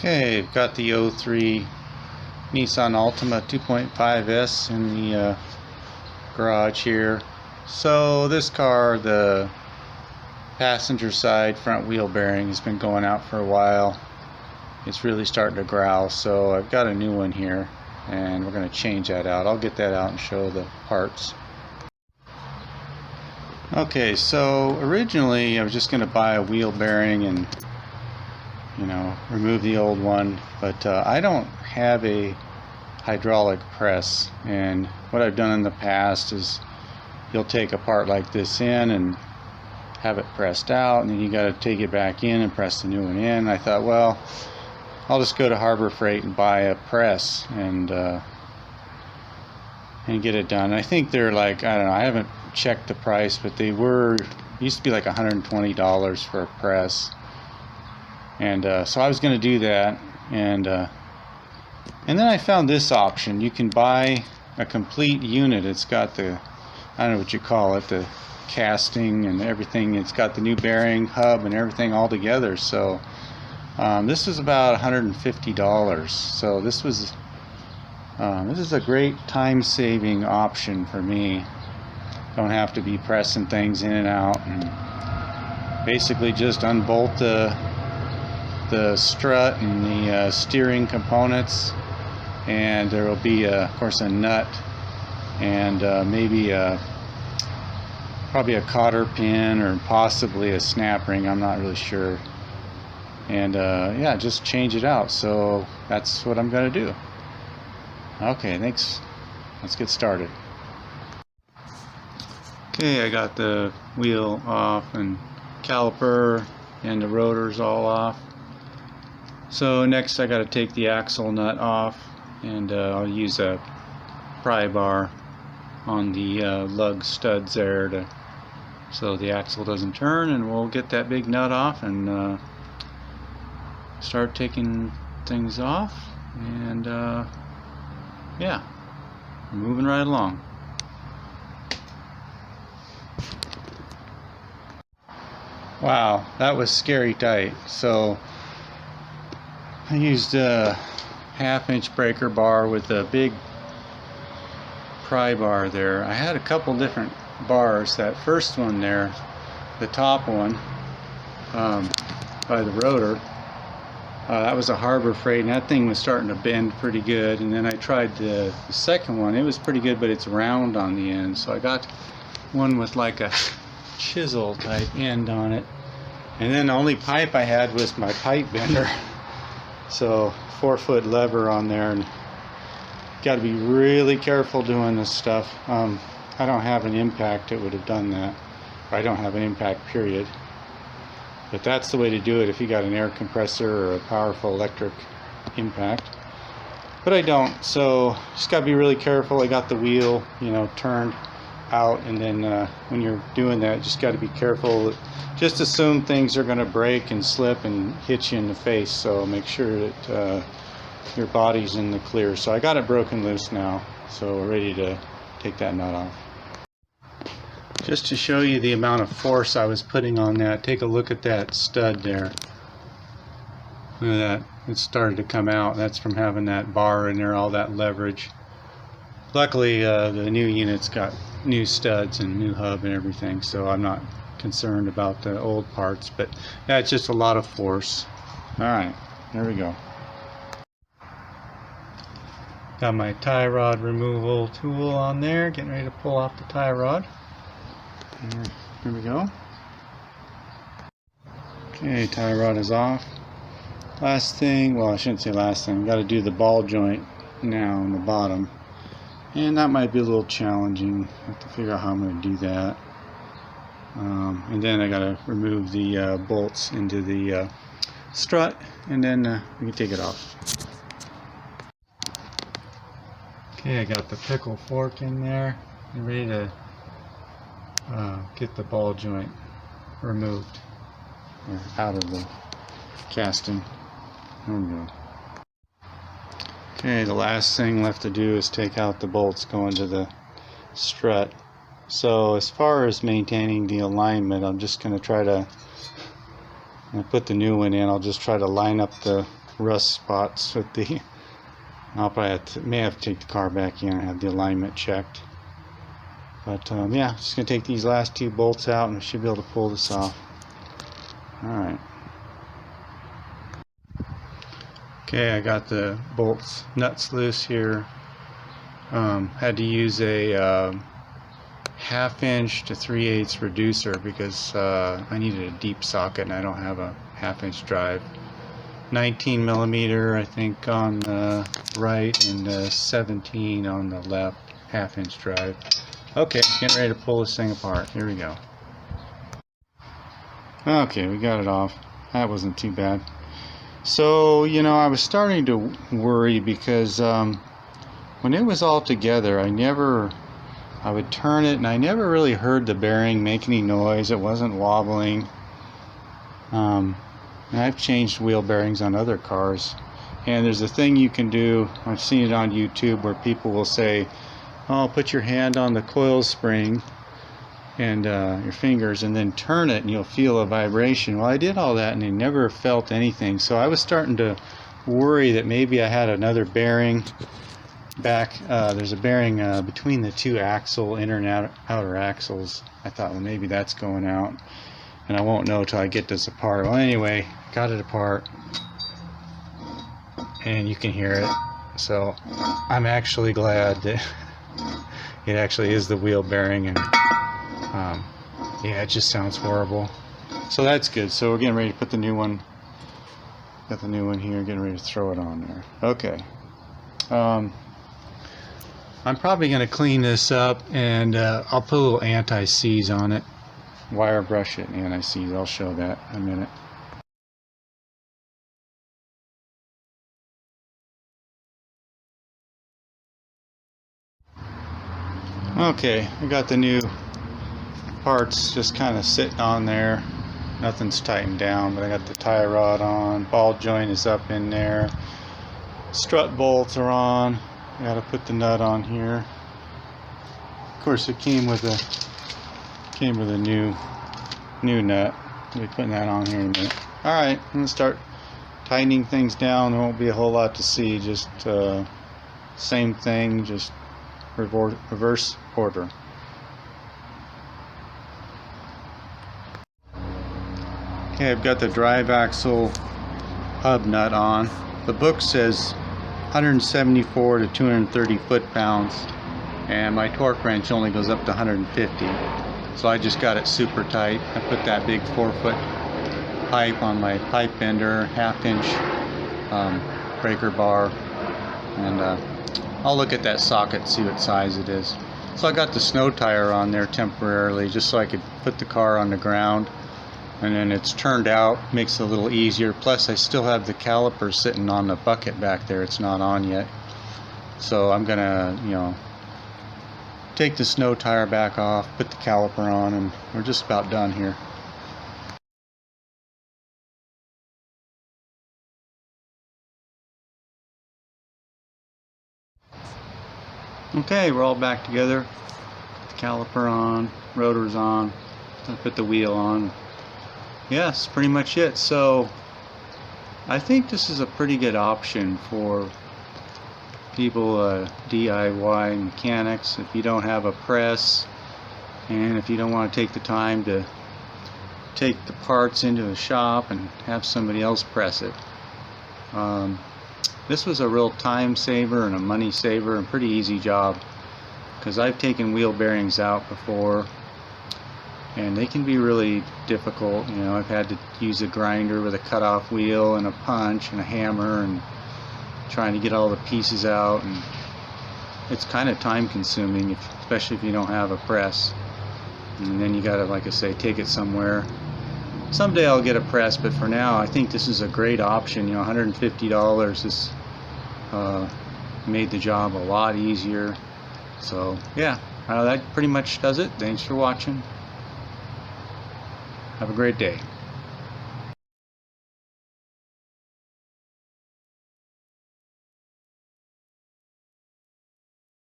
Okay, I've got the '03 Nissan Altima 2.5S in the garage here. So this car, the passenger side front wheel bearing has been going out for a while. It's really starting to growl, so I've got a new one here and we're going to change that out. I'll get that out and show the parts. Okay, so originally I was just going to buy a wheel bearing and remove the old one, but I don't have a hydraulic press, and what I've done in the past is you'll take a part like this in and have it pressed out, and then you got to take it back in and press the new one in. I thought, well, I'll just go to Harbor Freight and buy a press and get it done. I think they're like, I don't know, I haven't checked the price, but they used to be like $120 for a press. And so I was going to do that, and then I found this option. You can buy a complete unit. It's got the, I don't know what you call it, the casting and everything. It's got the new bearing hub and everything all together. So this was about $150. So this is a great time-saving option for me. Don't have to be pressing things in and out, and basically just unbolt the strut and the steering components, and there will be of course a nut and maybe probably a cotter pin or possibly a snap ring, I'm not really sure, and yeah, just change it out. So that's what I'm gonna do. Okay, thanks. Let's get started. Okay, I got the wheel off and caliper and the rotors all off. So next I got to take the axle nut off, and I'll use a pry bar on the lug studs there so the axle doesn't turn, and we'll get that big nut off and start taking things off, and yeah, moving right along. Wow, that was scary tight. So I used a half-inch breaker bar with a big pry bar there. I had a couple different bars. That first one there, the top one by the rotor, that was a Harbor Freight, and that thing was starting to bend pretty good. And then I tried the second one. It was pretty good, but it's round on the end. So I got one with like a chisel type end on it, and then the only pipe I had was my pipe bender. So 4-foot lever on there, and got to be really careful doing this stuff. I don't have an impact that would have done that. I don't have an impact, period. But that's the way to do it if you got an air compressor or a powerful electric impact. But I don't, so just got to be really careful. I got the wheel, turned out, and then when you're doing that, just got to be careful. Just assume things are going to break and slip and hit you in the face, so make sure that your body's in the clear. So I got it broken loose now, so we're ready to take that nut off. Just to show you the amount of force I was putting on that, take a look at that stud there. Look at that, it started to come out. That's from having that bar in there, all that leverage. Luckily the new unit's got new studs and new hub and everything, so I'm not concerned about the old parts, but yeah, it's just a lot of force. Alright, there we go. Got my tie rod removal tool on there, getting ready to pull off the tie rod. Here we go. Okay, tie rod is off. Last thing, well, I shouldn't say last thing, got to do the ball joint now on the bottom. And that might be a little challenging. I have to figure out how I'm going to do that. And then I got to remove the bolts into the strut, and then we can take it off. Okay, I got the pickle fork in there. I'm ready to get the ball joint removed, or out of the casting. There we go. Okay, the last thing left to do is take out the bolts going to the strut. So as far as maintaining the alignment, I'm just going to try to put the new one in. I'll just try to line up the rust spots with the. I'll probably may have to take the car back in and have the alignment checked. But yeah, just gonna take these last 2 bolts out and we should be able to pull this off. Alright. Okay, I got the bolts nuts loose here. Had to use a 1/2 inch to 3/8 reducer because I needed a deep socket and I don't have a 1/2 inch drive. 19 millimeter I think on the right and 17 on the left 1/2 inch drive. Okay, getting ready to pull this thing apart. Here we go. Okay, we got it off. That wasn't too bad. So, you know, I was starting to worry because when it was all together, I would turn it and I never really heard the bearing make any noise. It wasn't wobbling. And I've changed wheel bearings on other cars. And there's a thing you can do, I've seen it on YouTube, where people will say, oh, put your hand on the coil spring and your fingers and then turn it and you'll feel a vibration. Well, I did all that and I never felt anything. So I was starting to worry that maybe I had another bearing back. There's a bearing between the 2 inner and outer axles. I thought, well, maybe that's going out. And I won't know till I get this apart. Well, anyway, got it apart. And you can hear it. So I'm actually glad that it actually is the wheel bearing. And yeah, it just sounds horrible. So that's good. So we're getting ready to put the new one. Got the new one here. Getting ready to throw it on there. Okay. I'm probably going to clean this up and I'll put a little anti-seize on it. Wire brush it and anti-seize. I'll show that in a minute. Okay, I got the new parts just kind of sitting on there. Nothing's tightened down, but I got the tie rod on. Ball joint is up in there. Strut bolts are on. I got to put the nut on here. Of course, it came with a new nut. I'll be putting that on here in a minute. All right, I'm gonna start tightening things down. There won't be a whole lot to see. Just same thing, just reverse order. Okay, I've got the drive axle hub nut on. The book says 174 to 230 foot-pounds, and my torque wrench only goes up to 150. So I just got it super tight. I put that big 4-foot pipe on my pipe bender, 1/2 inch breaker bar, and I'll look at that socket, see what size it is. So I got the snow tire on there temporarily just so I could put the car on the ground, and then it's turned out, makes it a little easier. Plus I still have the caliper sitting on the bucket back there. It's not on yet. So I'm gonna, you know, take the snow tire back off, put the caliper on, and we're just about done here. Okay, we're all back together. Put the caliper on, rotor's on, I put the wheel on. Yes, pretty much it. So I think this is a pretty good option for people, DIY mechanics. If you don't have a press and if you don't want to take the time to take the parts into a shop and have somebody else press it. This was a real time saver and a money saver and pretty easy job, because I've taken wheel bearings out before and they can be really difficult. You know, I've had to use a grinder with a cut-off wheel and a punch and a hammer and trying to get all the pieces out, and it's kind of time consuming, especially if you don't have a press. And then you gotta, like I say, take it somewhere. Someday I'll get a press, but for now I think this is a great option. You know, $150 has made the job a lot easier. So yeah, that pretty much does it. Thanks for watching. Have a great day.